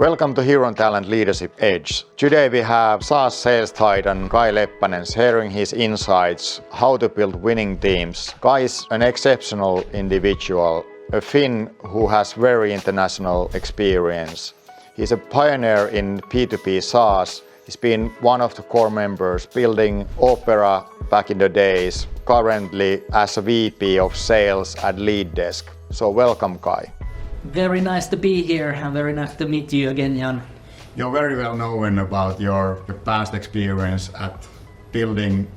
Welcome to Heron Talent Leadership Edge. Today we have SaaS sales titan Kai Leppänen sharing his insights how to build winning teams. Kai is an exceptional individual, a Finn who has very international experience. He's a pioneer in P2P SaaS. He's been one of the core members building Opera back in the days, currently as a VP of sales at Lead Desk. So welcome, Kai. Very nice to be here and very nice to meet you again, Jan. You're very well known about your past experience at building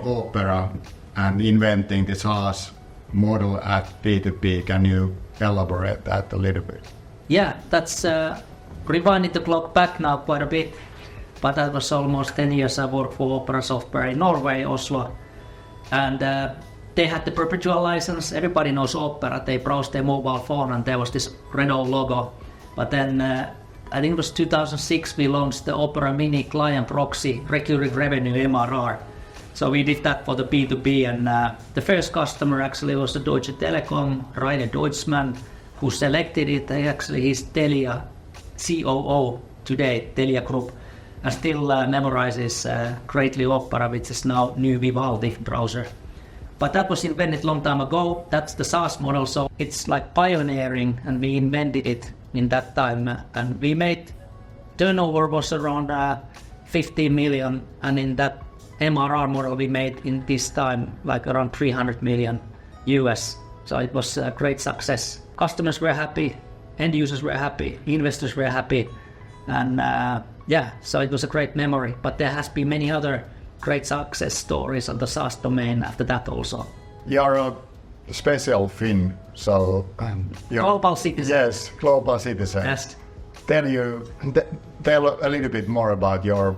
Opera and inventing the SaaS model at P2P. Can you elaborate that a little bit? Yeah, that's rewinding the clock back now quite a bit, but that was almost 10 years I worked for Opera Software in Norway, Oslo, and they had the perpetual license. Everybody knows Opera. They browsed their mobile phone and there was this Renault logo. But then I think it was 2006 we launched the Opera Mini Client Proxy Recurring Revenue MRR. So we did that for the B2B, and the first customer actually was the Deutsche Telekom, Rainer Deutschmann, who selected it. He's Telia COO today, Telia Group, and still memorizes greatly Opera, which is now new Vivaldi browser. But that was invented long time ago. That's the SaaS model, so it's like pioneering, and we invented it in that time. And we made turnover was around 15 million, and in that MRR model we made in this time like around 300 million US. So it was a great success. Customers were happy, end users were happy, investors were happy, and so it was a great memory. But there has been many other great success stories on the SaaS domain after that also. You're a special Finn, so global citizen. Yes, global citizen. Yes. Tell a little bit more about your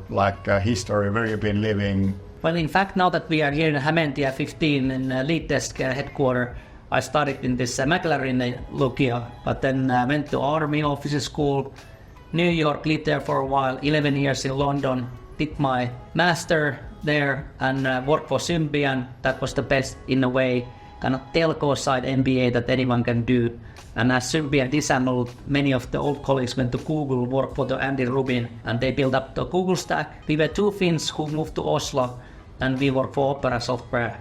history, where you've been living. Well, in fact, now that we are here in Hämeentie 15 in Lead Desk headquarters, I started in this McLaren Lukio, but then went to Army Officer School, New York, lived there for a while, 11 years in London, did my master there and worked for Symbian. That was the best, in a way, kind of telco side MBA that anyone can do. And as Symbian disabled, many of the old colleagues went to Google, worked for the Andy Rubin, and they built up the Google stack. We were two Finns who moved to Oslo, and we worked for Opera Software.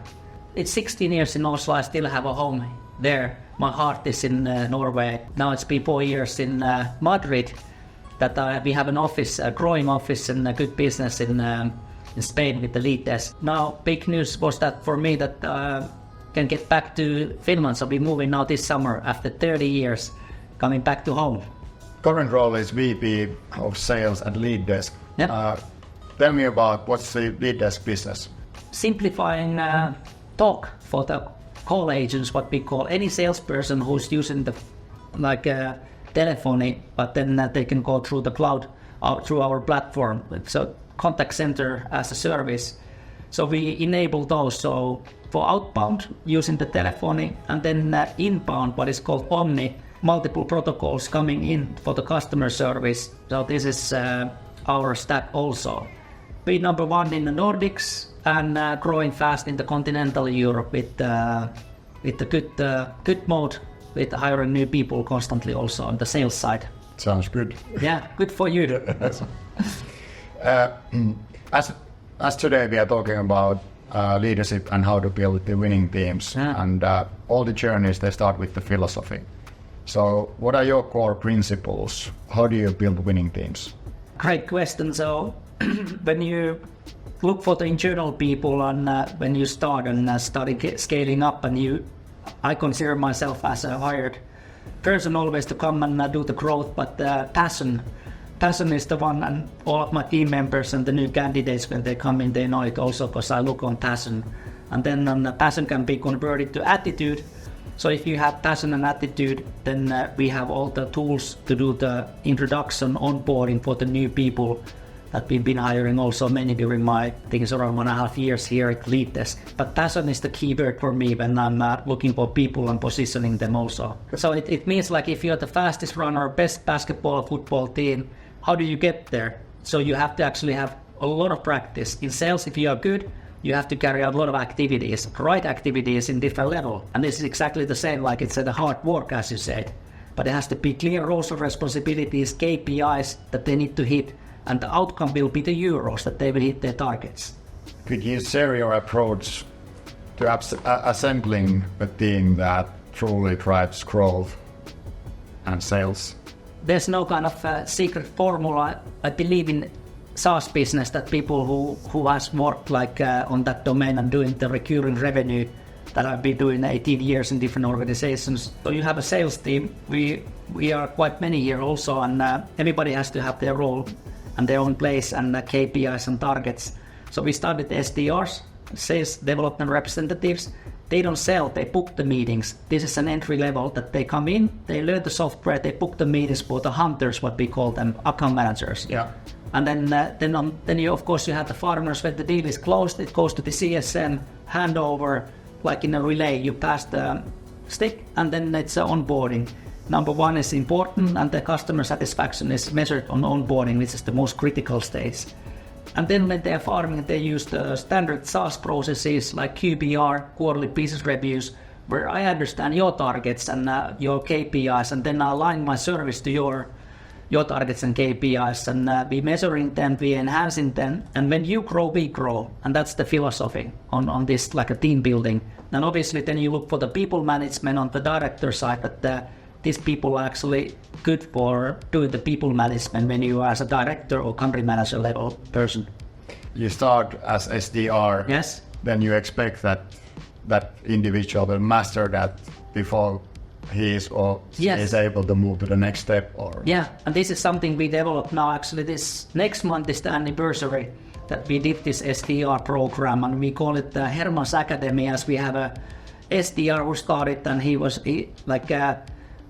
It's 16 years in Oslo. I still have a home there. My heart is in Norway. Now it's been 4 years in Madrid that we have an office, a growing office and a good business in Spain with the Lead Desk. Now, big news was that for me that can get back to Finland. So we're moving now this summer after 30 years, coming back to home. Current role is VP of Sales at Lead Desk. Yep. Tell me about what's the Lead Desk business. Simplifying talk for the call agents, what we call any salesperson who's using the telephony, but then they can go through the cloud through our platform. So contact center as a service. So we enable those. So for outbound using the telephony, and then inbound what is called Omni, multiple protocols coming in for the customer service. So this is our stack also. We're number one in the Nordics and growing fast in the continental Europe with the good mode, with hiring new people constantly also on the sales side. Sounds good. Yeah, good for you. As today we are talking about leadership and how to build the winning teams, and all the journeys, they start with the philosophy. So what are your core principles? How do you build winning teams? Great question. So when you look for the internal people and when you start and start scaling up, and I consider myself as a hired person always to come and do the growth, but passion is the one, and all of my team members and the new candidates, when they come in, they know it also because I look on passion. And then passion can be converted to attitude. So if you have passion and attitude, then we have all the tools to do the introduction, onboarding for the new people that we've been hiring also many during my, I think it's around 1.5 years here at Lead Desk. But passion is the key word for me when I'm looking for people and positioning them also. So it means like if you're the fastest runner, best basketball, football team, how do you get there? So you have to actually have a lot of practice. In sales, if you are good, you have to carry out a lot of activities, right activities in different level. And this is exactly the same, like it's the hard work, as you said. but there has to be clear roles and responsibilities, KPIs that they need to hit, and the outcome will be the euros that they will hit their targets. Could you share your approach to assembling a team that truly drives growth and sales? There's no kind of secret formula. I believe in SaaS business that people who has worked like on that domain and doing the recurring revenue that I've been doing 18 years in different organizations. So you have a sales team. We are quite many here also, and everybody has to have their role and their own place and KPIs and targets. So we start with the SDRs, sales development representatives. They don't sell, they book the meetings. This is an entry level that they come in, they learn the software, they book the meetings for the hunters, what we call them, account managers. Yeah. And then you, of course, you have the farmers. When the deal is closed, it goes to the CSM, handover, like in a relay, you pass the stick, and then it's onboarding. Number one is important, and the customer satisfaction is measured on onboarding, which is the most critical stage. And then when they're farming, they use the standard SaaS processes like QBR, quarterly business reviews, where I understand your targets and your KPIs, and then I align my service to your targets and KPIs, and we measuring them, we enhancing them, and when you grow, we grow, and that's the philosophy on this, like a team building. And obviously then you look for the people management on the director side, that these people are actually good for doing the people management when you are as a director or country manager level person. You start as SDR, yes. Then you expect that individual will master that before he is or yes. is able to move to the next step. Or yeah, and this is something we developed now. Actually, this next month is the anniversary that we did this SDR program, and we call it the Heron's Academy, as we have a SDR who started, and he was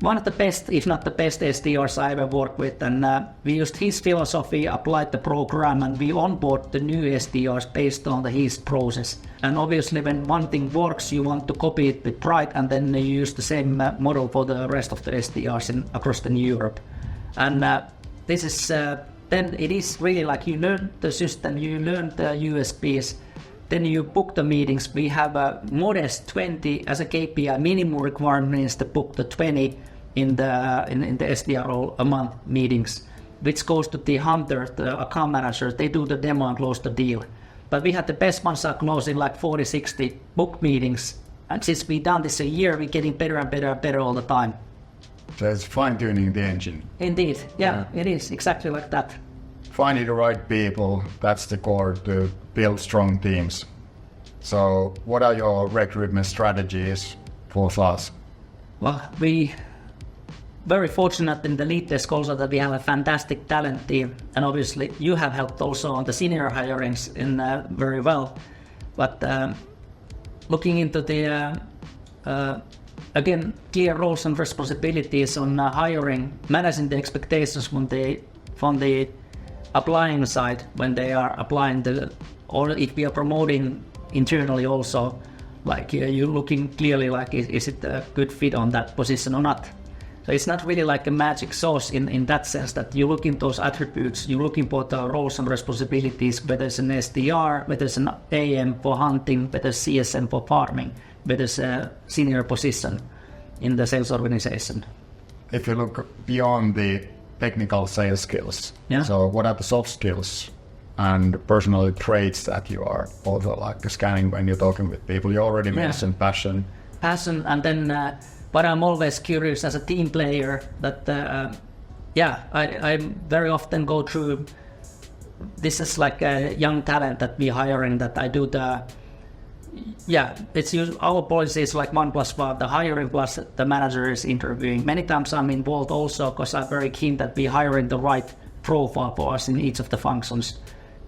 one of the best, if not the best SDRs I ever worked with, and we used his philosophy, applied the program, and we onboard the new SDRs based on his process. And obviously when one thing works, you want to copy it with pride, and then you use the same model for the rest of the SDRs across the Europe. And this is, then it is really like you learn the system, you learn the USPs, then you book the meetings. We have a modest 20 as a KPI. Minimum requirement is to book the 20 in the SDR a month meetings, which goes to the hunter, the account managers. They do the demo and close the deal. But we had the best ones are closing like 40, 60 book meetings. And since we've done this a year, we're getting better and better and better all the time. So it's fine-tuning the engine. Indeed, yeah, it is exactly like that. Finding the right people, that's the core to build strong teams. So what are your recruitment strategies for SaaS? Well, we very fortunate in the lead desk also that we have a fantastic talent team, and obviously you have helped also on the senior hirings in very well. But looking into the again, clear roles and responsibilities on hiring, managing the expectations from the applying side when they are applying or if we are promoting internally also, like you're looking clearly like is it a good fit on that position or not. So it's not really like a magic sauce in that sense that you look in those attributes, you're looking for the roles and responsibilities, whether it's an SDR, whether it's an AM for hunting, whether it's CSM for farming, whether it's a senior position in the sales organization. If you look beyond the technical sales skills, yeah. So what are the soft skills and personal traits that you are also like scanning when you're talking with people? You already mentioned passion. Passion, and then but I'm always curious as a team player that I very often go through, this is like a young talent that we're hiring, that I do our policy is like 1+1, the hiring plus the manager is interviewing. Many times I'm involved also because I'm very keen that we're hiring the right profile for us in each of the functions.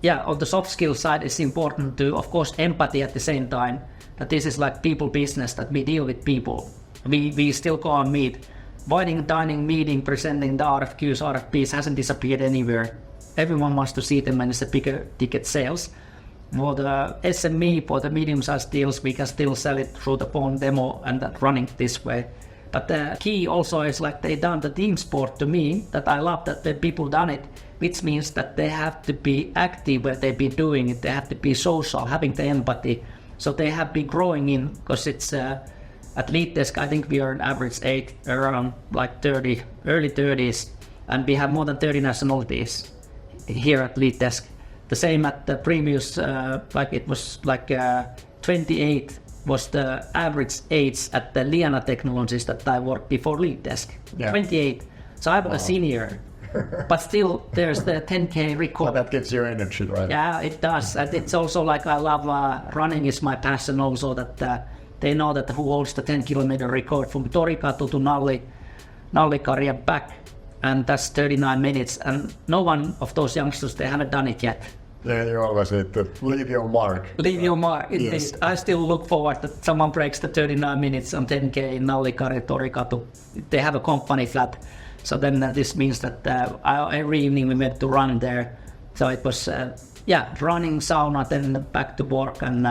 Yeah, on the soft skill side, it's important to, of course, empathy at the same time, that this is like people business, that we deal with people. We still go and meet. Whining, dining, meeting, presenting the RFQs, RFPs hasn't disappeared anywhere. Everyone wants to see them when it's a bigger ticket sales. For the SME, for the medium-sized deals, we can still sell it through the phone demo and running this way. But the key also is like they done the team sport to me, that I love that the people done it, which means that they have to be active where they've been doing it. They have to be social, having the empathy. So they have been growing in, because it's At Lead Desk, I think we are on average age around like 30, early 30s, and we have more than 30 nationalities here at Lead Desk. The same at the previous, like it was like 28 was the average age at the Liana Technologies that I worked before Lead Desk. Yeah. 28. So I'm a senior, but still there's the 10K record. But that gives you energy, right? Yeah, it does. And it's also like I love running is my passion also, that they know that who holds the 10-kilometer record from Torikatu to Nallikari and back, and that's 39 minutes, and no one of those youngsters, they haven't done it yet. Yeah, you always need to leave your mark. Leave your mark. Yes. I still look forward that someone breaks the 39 minutes on 10K in Nallikari, Torikatu. They have a company flat, so then this means that every evening we went to run there. So it was running, sauna, then back to work, and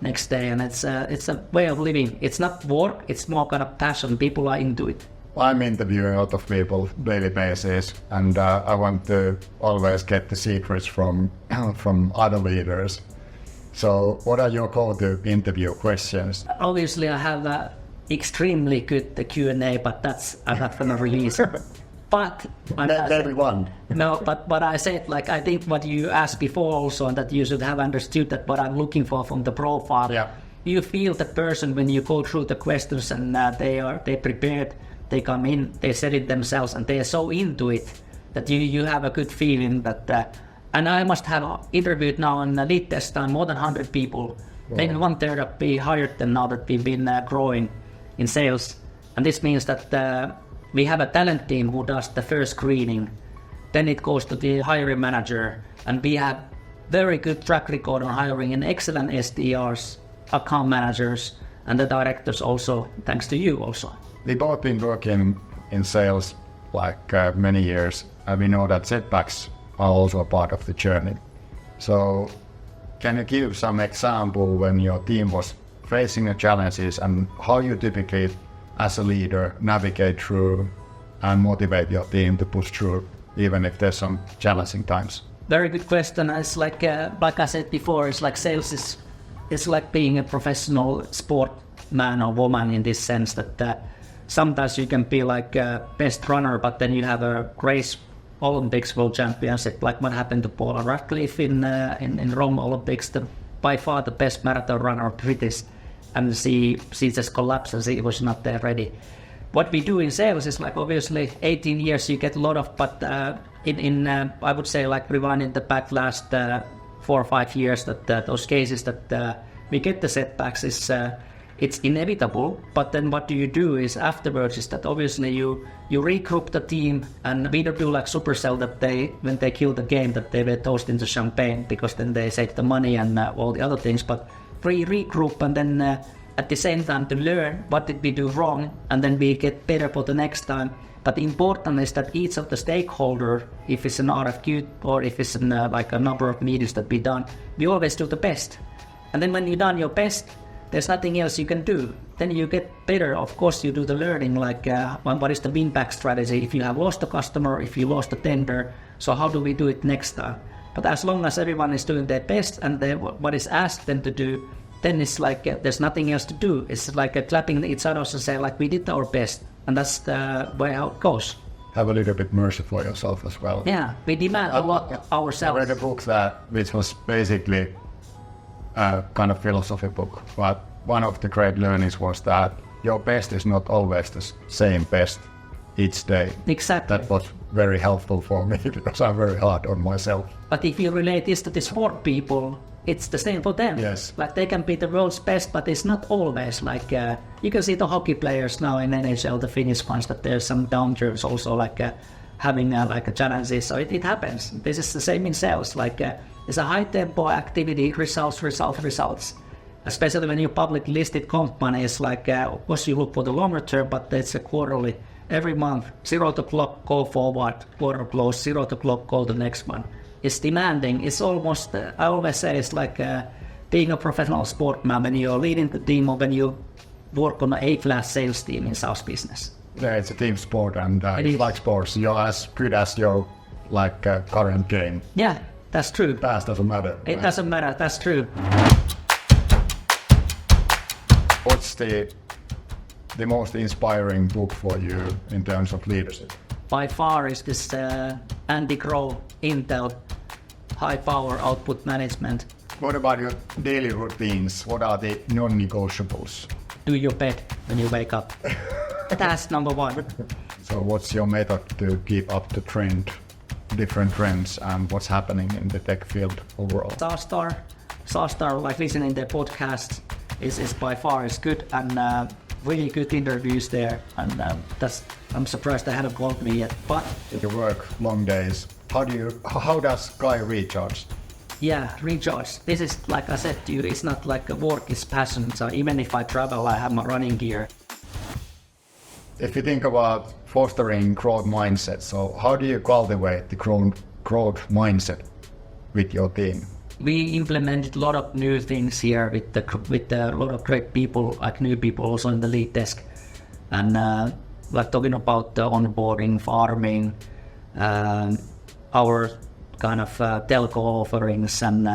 next day, and it's a way of living. It's not work, it's more kind of passion. People are into it. I'm interviewing a lot of people daily basis, and I want to always get the secrets from other leaders. So what are your go-to interview questions? Obviously, I have extremely good Q&A, but that's I'm not going to release. But Everyone. no, but I said, like, I think what you asked before also, and that you should have understood that what I'm looking for from the profile. Yeah. You feel the person when you go through the questions, and they prepared, they come in, they said it themselves, and they are so into it that you have a good feeling that. And I must have interviewed now in Lead Desk time more than 100 people. Wow. Maybe 1/3 of we hired them now that we've been growing in sales, and this means that we have a talent team who does the first screening, then it goes to the hiring manager, and we have very good track record on hiring and excellent SDRs, account managers, and the directors also, thanks to you also. We've both been working in sales like many years, and we know that setbacks are also a part of the journey. So can you give some example when your team was facing the challenges and how you typically, as a leader, navigate through and motivate your team to push through, even if there's some challenging times? Very good question. It's like I said before, it's like sales is like being a professional sportman or woman in this sense that sometimes you can be like a best runner, but then you have a race Olympics World Championship, like what happened to Paula Radcliffe in Rome Olympics, by far the best marathon runner British, and she just collapsed and she was not there ready. What we do in sales is like obviously 18 years you get a lot of, but in I would say like rewinding the back last 4 or 5 years that those cases that we get the setbacks is it's inevitable. But then what do you do is afterwards is that obviously you regroup the team, and we don't do like Supercell that when they kill the game that they were tossed into champagne because then they save the money and all the other things, but regroup and then at the same time to learn what did we do wrong, and then we get better for the next time. But important is that each of the stakeholder, if it's an RFQ or if it's like a number of meetings that we done, we always do the best. And then when you've done your best, there's nothing else you can do. Then you get better. Of course, you do the learning, like what is the win-back strategy if you have lost a customer, if you lost a tender, so how do we do it next time? But as long as everyone is doing their best and what is asked them to do, then it's like there's nothing else to do. It's like clapping each other and say like we did our best, and that's the way how it goes. Have a little bit mercy for yourself as well. Yeah, we demand a lot ourselves. I read a book which was basically a kind of philosophy book, but one of the great learnings was that your best is not always the same best each day. Exactly. That was very helpful for me because I'm very hard on myself. But if you relate this to the sport people, it's the same for them. Yes. Like they can be the world's best, but it's not always like you can see the hockey players now in NHL, the Finnish ones, that there's some downturns also, like having like challenges. So it happens. This is the same in sales. Like it's a high tempo activity, results. Especially when you're public listed companies, like of course you look for the longer term, but it's a quarterly. Every month, 0 o'clock, go forward, quarter close, 0 o'clock, go the next one. It's demanding. It's almost, I always say, it's like being a professional sportman when you're leading the team or when you work on an A-class sales team in SaaS business. Yeah, it's a team sport, and it's like sports. You're as good as your current game. Yeah, that's true. Past doesn't matter. It doesn't matter. That's true. What's the the most inspiring book for you in terms of leadership? By far is this Andy Grove, Intel, high power output management. What about your daily routines? What are the non-negotiables? Do your bed when you wake up. That's number one. So what's your method to keep up the trend, different trends, and what's happening in the tech field overall? SaaS, like listening to podcasts is by far is good, and really good interviews there, and I'm surprised they haven't called me yet. But you work long days. How does Kai recharge? Yeah, recharge. This is, like I said to you, it's not like a work, it's passion. So even if I travel, I have my running gear. If you think about fostering growth mindset, so how do you cultivate the growth mindset with your team? We implemented a lot of new things here with a lot of great people, like new people also in the lead desk, and like talking about the onboarding, farming, our kind of telco offerings, and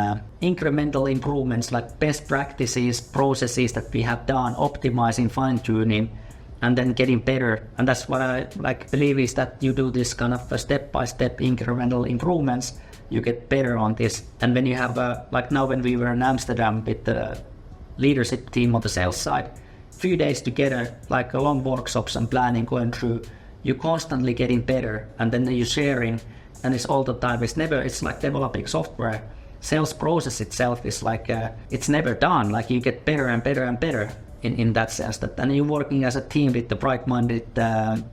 incremental improvements like best practices, processes that we have done, optimizing, fine-tuning, and then getting better. And that's what I believe is that you do this kind of step-by-step incremental improvements, you get better on this. And when you have like now when we were in Amsterdam with the leadership team on the sales side, few days together, like long workshops and planning going through, you're constantly getting better, and then you're sharing, and it's all the time. It's like developing software. Sales process itself is like it's never done. Like you get better and better and better in that sense. And you're working as a team with the bright-minded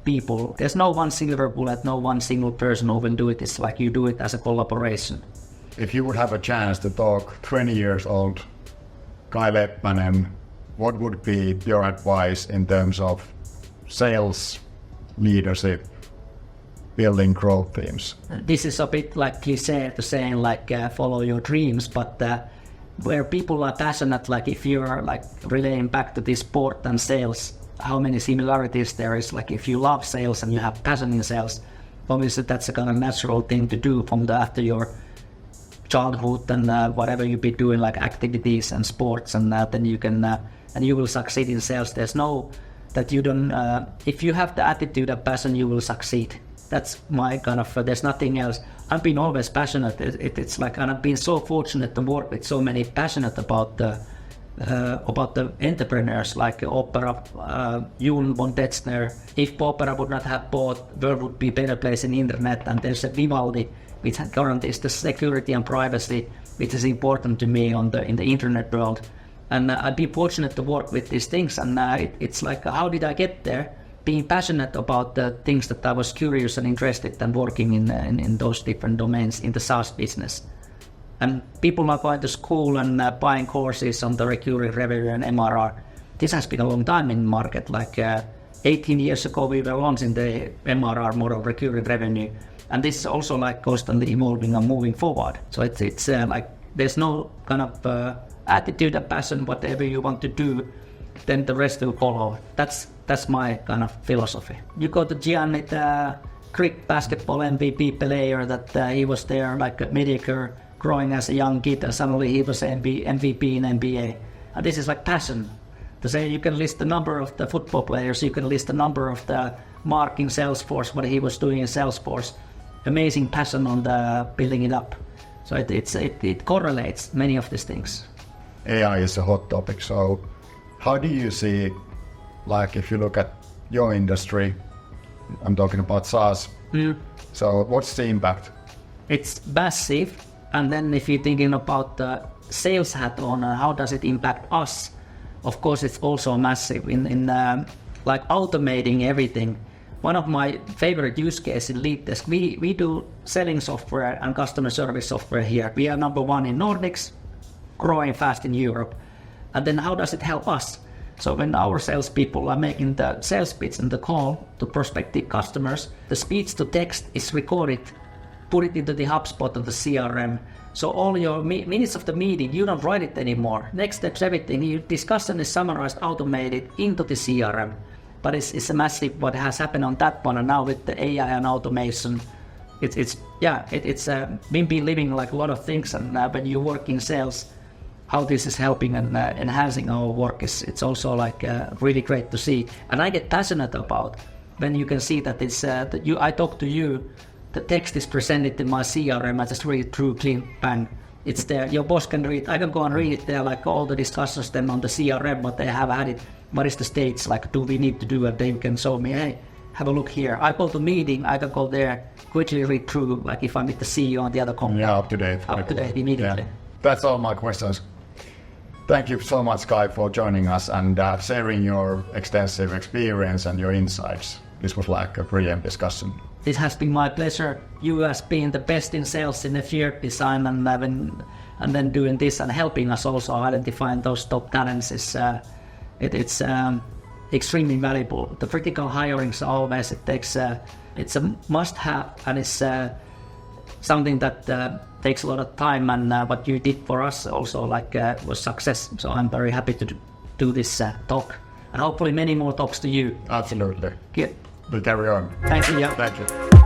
people. There's no one silver bullet, no one single person who will do it. It's like you do it as a collaboration. If you would have a chance to talk 20 years old Kai Leppänen, what would be your advice in terms of sales, leadership, building growth teams? This is a bit like cliche to saying like follow your dreams, but where people are passionate, like if you are like relating back to this sport and sales, how many similarities there is. Like if you love sales and you have passion in sales, obviously that's a kind of natural thing to do from after your childhood and whatever you be doing, like activities and sports, and then you can and you will succeed in sales. There's no that you don't. If you have the attitude of passion, you will succeed. That's my kind of. There's nothing else. I've been always passionate. It's like, and I've been so fortunate to work with so many passionate about the entrepreneurs like Opera, Jon von Tetzner. If Opera would not have bought, world would be a better place in internet. And there's a Vivaldi, which guarantees the security and privacy, which is important to me in the internet world. And I've been fortunate to work with these things. And it's like, how did I get there? Being passionate about the things that I was curious and interested in, working in those different domains in the SaaS business. And people are going to school and buying courses on the recurring revenue and MRR. This has been a long time in the market. Like 18 years ago, we were launching the MRR model, recurring revenue. And this is also like constantly evolving and moving forward. So it's like there's no kind of attitude and passion, whatever you want to do, then the rest will follow. That's my kind of philosophy. You go to Gianni, the Greek basketball MVP player, that he was there like a mediocre, growing as a young kid, and suddenly he was MVP in NBA. And this is like passion. To say you can list the number of the football players, you can list the number of the Mark in Salesforce, what he was doing in Salesforce. Amazing passion on the building it up. So it correlates many of these things. AI is a hot topic. So how do you see, like if you look at your industry, I'm talking about SaaS. So what's the impact? It's massive. And then if you're thinking about the sales hat on, how does it impact us? Of course, it's also massive in like automating everything. One of my favorite use cases in Lead Desk, we do selling software and customer service software here. We are number one in Nordics, growing fast in Europe. And then how does it help us? So when our salespeople are making the sales pitch and the call to prospective customers, the speech to text is recorded, put it into the HubSpot of the CRM. So all your minutes of the meeting, you don't write it anymore. Next steps, everything, your discussion is summarized, automated into the CRM. But it's a massive what has happened on that one. And now with the AI and automation, it's been living like a lot of things. And when you work in sales, how this is helping and enhancing our work it's also like really great to see. And I get passionate about when you can see that it's that I talk to you, the text is presented in my CRM, I just read it through, clean, bang, it's there. Your boss can read, I can go and read it there, like all the discussions then on the CRM, what they have added, what is the stage, like do we need to do, and they can show me, hey, have a look here. I go to meeting, I can go there, quickly read through, like if I meet the CEO on the other company. Yeah, up to date immediately. Yeah. That's all my questions. Thank you so much, Kai, for joining us and sharing your extensive experience and your insights. This was like a brilliant discussion. It has been my pleasure. You as being the best in sales in the field design and then doing this and helping us also identifying those top talents is it's extremely valuable. The critical hirings always it's a must-have, and it's something that takes a lot of time, and what you did for us also was success. So I'm very happy to do this talk, and hopefully many more talks to you. Absolutely. Good. We'll carry on. Thank you. Thank you.